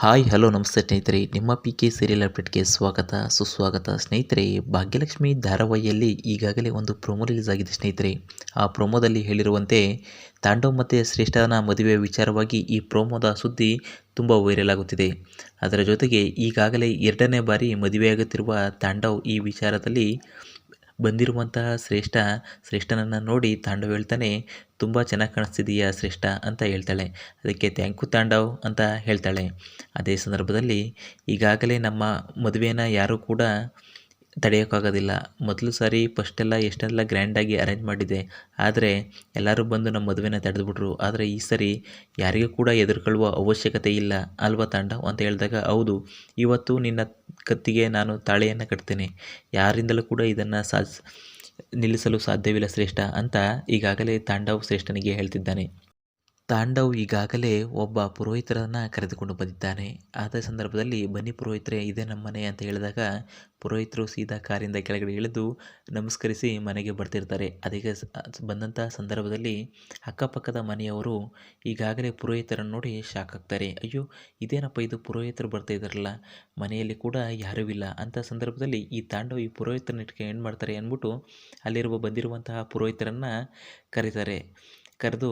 Hi hello ನಮಸ್ತೆ ಸ್ನೇಹಿತರೆ, ನಿಮ್ಮ ಪಿ ಕೆ ಸೀರಿಯಲ್ ಅಪ್ಡೇಟ್ಗೆ ಸ್ವಾಗತ ಸುಸ್ವಾಗತ. ಸ್ನೇಹಿತರೆ, ಭಾಗ್ಯಲಕ್ಷ್ಮಿ ಧಾರಾವಾಹಿಯಲ್ಲಿ ಈಗಾಗಲೇ ಒಂದು ಪ್ರೊಮೋ ರಿಲೀಸ್ ಆಗಿದೆ ಸ್ನೇಹಿತರೆ. ಆ ಪ್ರೊಮೋದಲ್ಲಿ ಹೇಳಿರುವಂತೆ ತಾಂಡವ್ ಮತ್ತು ಶ್ರೇಷ್ಠನ ಮದುವೆ ವಿಚಾರವಾಗಿ ಈ ಪ್ರೊಮೋದ ಸುದ್ದಿ ತುಂಬ ವೈರಲ್ ಆಗುತ್ತಿದೆ. ಅದರ ಜೊತೆಗೆ ಈಗಾಗಲೇ 2ನೇ ಬಾರಿ ಮದುವೆಯಾಗುತ್ತಿರುವ ತಾಂಡವ್ ಈ ವಿಚಾರದಲ್ಲಿ ಬಂದಿರುವಂತಹ ಶ್ರೇಷ್ಠನನ್ನು ನೋಡಿ ತಾಂಡವ್ ಹೇಳ್ತಾನೆ, ತುಂಬ ಚೆನ್ನಾಗಿ ಕಾಣಿಸ್ತಿದೀಯಾ ಶ್ರೇಷ್ಠ ಅಂತ ಹೇಳ್ತಾಳೆ. ಅದಕ್ಕೆ ಥ್ಯಾಂಕ್ ಯು ತಾಂಡವ್ ಅಂತ ಹೇಳ್ತಾಳೆ. ಅದೇ ಸಂದರ್ಭದಲ್ಲಿ ಈಗಾಗಲೇ ನಮ್ಮ ಮದುವೆನ ಯಾರೂ ಕೂಡ ತಡೆಯೋಕ್ಕಾಗೋದಿಲ್ಲ. ಮೊದಲು ಸಾರಿ ಫಸ್ಟೆಲ್ಲ ಎಷ್ಟೆಲ್ಲ ಗ್ರ್ಯಾಂಡಾಗಿ ಅರೇಂಜ್ ಮಾಡಿದೆ, ಆದರೆ ಎಲ್ಲರೂ ಬಂದು ನಮ್ಮ ಮದುವೆನ ತಡೆದುಬಿಟ್ರು. ಆದರೆ ಈ ಸರಿ ಯಾರಿಗೂ ಕೂಡ ಹೆದರ್ಕೊಳ್ಳುವ ಅವಶ್ಯಕತೆ ಇಲ್ಲ ಅಲ್ವಾ ತಾಂಡವ್ ಅಂತ ಹೇಳಿದಾಗ, ಹೌದು, ಇವತ್ತು ನಿನ್ನ ಕತ್ತಿಗೆ ನಾನು ತಾಳಿಯನ್ನು ಕಟ್ತೇನೆ, ಯಾರಿಂದಲೂ ಕೂಡ ಇದನ್ನು ನಿಲ್ಲಿಸಲು ಸಾಧ್ಯವಿಲ್ಲ ಶ್ರೇಷ್ಠ ಅಂತ ಈಗಾಗಲೇ ತಾಂಡವ್ ಶ್ರೇಷ್ಠನಿಗೆ ಹೇಳ್ತಿದ್ದಾನೆ. ತಾಂಡವ್ ಈಗಾಗಲೇ ಒಬ್ಬ ಪುರೋಹಿತರನ್ನು ಕರೆದುಕೊಂಡು ಬಂದಿದ್ದಾನೆ. ಆದ ಸಂದರ್ಭದಲ್ಲಿ, ಬನ್ನಿ ಪುರೋಹಿತರೆ, ಇದೇ ನಮ್ಮ ಮನೆ ಅಂತ ಹೇಳಿದಾಗ ಪುರೋಹಿತರು ಸೀದಾ ಕಾರಿಂದ ಕೆಳಗಡೆ ಇಳಿದು ನಮಸ್ಕರಿಸಿ ಮನೆಗೆ ಬರ್ತಿರ್ತಾರೆ. ಅದಕ್ಕೆ ಬಂದಂಥ ಸಂದರ್ಭದಲ್ಲಿ ಅಕ್ಕಪಕ್ಕದ ಮನೆಯವರು ಈಗಾಗಲೇ ಪುರೋಹಿತರನ್ನು ನೋಡಿ ಶಾಕ್ ಆಗ್ತಾರೆ. ಅಯ್ಯೋ, ಇದೇನಪ್ಪ ಇದು, ಪುರೋಹಿತರು ಬರ್ತಾ ಇದ್ದಾರಲ್ಲ, ಮನೆಯಲ್ಲಿ ಕೂಡ ಯಾರೂ ಇಲ್ಲ ಅಂತ ಸಂದರ್ಭದಲ್ಲಿ ಈ ತಾಂಡವ್ ಈ ಪುರೋಹಿತರನ್ನ ಇಟ್ಕೊಂಡು ಏನು ಮಾಡ್ತಾರೆ ಅಂದ್ಬಿಟ್ಟು ಬಂದಿರುವಂತಹ ಪುರೋಹಿತರನ್ನು ಕರೀತಾರೆ. ಕರೆದು,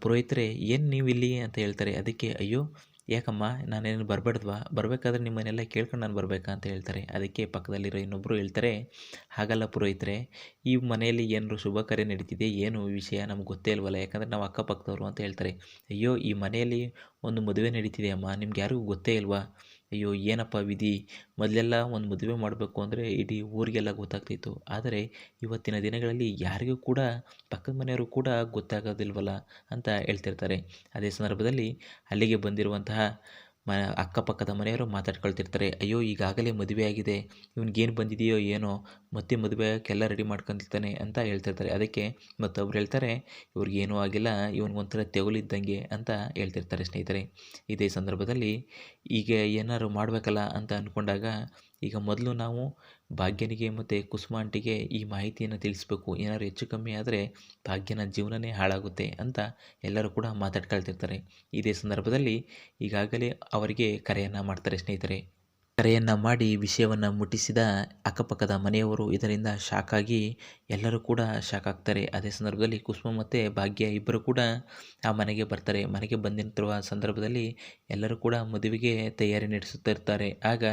ಪುರೋಹಿತರೆ, ಏನು ನೀವು ಇಲ್ಲಿ ಅಂತ ಹೇಳ್ತಾರೆ. ಅದಕ್ಕೆ, ಅಯ್ಯೋ ಯಾಕಮ್ಮ, ನಾನೇನು ಬರಬಾರ್ದ್ವಾ, ಬರಬೇಕಾದ್ರೆ ನಿಮ್ಮನ್ನೆಲ್ಲ ಕೇಳ್ಕೊಂಡು ನಾನು ಬರಬೇಕಾ ಅಂತ ಹೇಳ್ತಾರೆ. ಅದಕ್ಕೆ ಪಕ್ಕದಲ್ಲಿರೋ ಇನ್ನೊಬ್ಬರು ಹೇಳ್ತಾರೆ, ಹಾಗಲ್ಲ ಪುರೋಹಿತರೆ, ಈ ಮನೆಯಲ್ಲಿ ಏನಾದ್ರು ಶುಭ ಕಾರ್ಯ ನಡೀತಿದೆ, ಏನು ವಿಷಯ ನಮ್ಗೆ ಗೊತ್ತೇ ಇಲ್ವಲ್ಲ, ಯಾಕಂದರೆ ನಾವು ಅಕ್ಕಪಕ್ಕದವರು ಅಂತ ಹೇಳ್ತಾರೆ. ಅಯ್ಯೋ, ಈ ಮನೆಯಲ್ಲಿ ಒಂದು ಮದುವೆ ನಡೀತಿದೆ ಅಮ್ಮ, ನಿಮ್ಗೆ ಯಾರಿಗೂ ಗೊತ್ತೇ ಇಲ್ವಾ? ಅಯ್ಯೋ ಏನಪ್ಪ ವಿಧಿ, ಮೊದಲೆಲ್ಲ ಒಂದು ಮದುವೆ ಮಾಡಬೇಕು ಅಂದರೆ ಇಡೀ ಊರಿಗೆಲ್ಲ ಗೊತ್ತಾಗ್ತಿತ್ತು, ಆದರೆ ಇವತ್ತಿನ ದಿನಗಳಲ್ಲಿ ಯಾರಿಗೂ ಕೂಡ ಪಕ್ಕದ ಮನೆಯವರು ಕೂಡ ಗೊತ್ತಾಗೋದಿಲ್ವಲ್ಲ ಅಂತ ಹೇಳ್ತಿರ್ತಾರೆ. ಅದೇ ಸಂದರ್ಭದಲ್ಲಿ ಅಲ್ಲಿಗೆ ಬಂದಿರುವಂತಹ ಅಕ್ಕಪಕ್ಕದ ಮನೆಯವರು ಮಾತಾಡ್ಕೊಳ್ತಿರ್ತಾರೆ. ಅಯ್ಯೋ, ಈಗಾಗಲೇ ಮದುವೆ ಆಗಿದೆ, ಇವ್ನಿಗೇನು ಬಂದಿದೆಯೋ ಏನೋ, ಮತ್ತೆ ಮದುವೆ ಆಗೋಕ್ಕೆಲ್ಲ ರೆಡಿ ಮಾಡ್ಕೊತಿರ್ತಾನೆ ಅಂತ ಹೇಳ್ತಿರ್ತಾರೆ. ಅದಕ್ಕೆ ಮತ್ತೊಬ್ರು ಹೇಳ್ತಾರೆ, ಇವ್ರಿಗೇನೂ ಆಗಿಲ್ಲ, ಇವನಿಗೊಂಥರ ತೆವಲಿದ್ದಂಗೆ ಅಂತ ಹೇಳ್ತಿರ್ತಾರೆ ಸ್ನೇಹಿತರೆ. ಇದೇ ಸಂದರ್ಭದಲ್ಲಿ ಈಗ ಏನಾದ್ರು ಮಾಡಬೇಕಲ್ಲ ಅಂತ ಅಂದ್ಕೊಂಡಾಗ, ಈಗ ಮೊದಲು ನಾವು ಭಾಗ್ಯನಿಗೆ ಮತ್ತು ಕುಸುಮ ಆಂಟಿಗೆ ಈ ಮಾಹಿತಿಯನ್ನು ತಿಳಿಸ್ಬೇಕು, ಏನಾದ್ರು ಹೆಚ್ಚು ಕಮ್ಮಿ ಆದರೆ ಭಾಗ್ಯನ ಜೀವನನೇ ಹಾಳಾಗುತ್ತೆ ಅಂತ ಎಲ್ಲರೂ ಕೂಡ ಮಾತಾಡ್ಕೊಳ್ತಿರ್ತಾರೆ. ಇದೇ ಸಂದರ್ಭದಲ್ಲಿ ಈಗಾಗಲೇ ಅವರಿಗೆ ಕರೆಯನ್ನು ಮಾಡ್ತಾರೆ ಸ್ನೇಹಿತರೆ. ಕರೆಯನ್ನು ಮಾಡಿ ವಿಷಯವನ್ನು ಮುಟ್ಟಿಸಿದ ಅಕ್ಕಪಕ್ಕದ ಮನೆಯವರು ಇದರಿಂದ ಶಾಕಾಗಿ ಎಲ್ಲರೂ ಕೂಡ ಶಾಕ್ ಆಗ್ತಾರೆ. ಅದೇ ಸಂದರ್ಭದಲ್ಲಿ ಕುಸುಮ ಮತ್ತು ಭಾಗ್ಯ ಇಬ್ಬರು ಕೂಡ ಆ ಮನೆಗೆ ಬರ್ತಾರೆ. ಮನೆಗೆ ಬಂದಿರುವ ಸಂದರ್ಭದಲ್ಲಿ ಎಲ್ಲರೂ ಕೂಡ ಮದುವೆಗೆ ತಯಾರಿ ನಡೆಸುತ್ತಿರ್ತಾರೆ. ಆಗ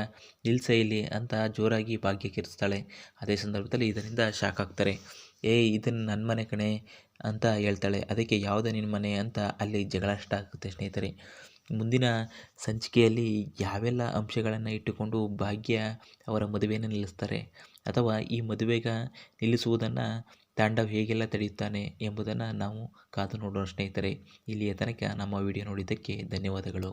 ನಿಲ್ಸ ಇಲ್ಲಿ ಅಂತ ಜೋರಾಗಿ ಭಾಗ್ಯ ಕಿರಿಸ್ತಾಳೆ. ಅದೇ ಸಂದರ್ಭದಲ್ಲಿ ಇದರಿಂದ ಶಾಕ್ ಆಗ್ತಾರೆ. ಇದನ್ನು ನನ್ನ ಮನೆ ಕಣೆ ಅಂತ ಹೇಳ್ತಾಳೆ. ಅದಕ್ಕೆ ಯಾವುದು ನಿನ್ನ ಮನೆ ಅಂತ ಅಲ್ಲಿ ಜಗಳ ಸ್ಟಾರ್ಟ್ ಆಗುತ್ತೆ ಸ್ನೇಹಿತರೆ. ಮುಂದಿನ ಸಂಚಿಕೆಯಲ್ಲಿ ಯಾವೆಲ್ಲ ಅಂಶಗಳನ್ನು ಇಟ್ಟುಕೊಂಡು ಭಾಗ್ಯ ಅವರ ಮದುವೆಯನ್ನು ನಿಲ್ಲಿಸ್ತಾರೆ, ಅಥವಾ ಈ ಮದುವೆಗೆ ನಿಲ್ಲಿಸುವುದನ್ನು ತಾಂಡವ್ ಹೇಗೆಲ್ಲ ತಡೆಯುತ್ತಾನೆ ಎಂಬುದನ್ನು ನಾವು ಕಾದು ನೋಡೋಣ ಸ್ನೇಹಿತರೆ. ಇಲ್ಲಿಯ ತನಕ ನಮ್ಮ ವಿಡಿಯೋ ನೋಡಿದ್ದಕ್ಕೆ ಧನ್ಯವಾದಗಳು.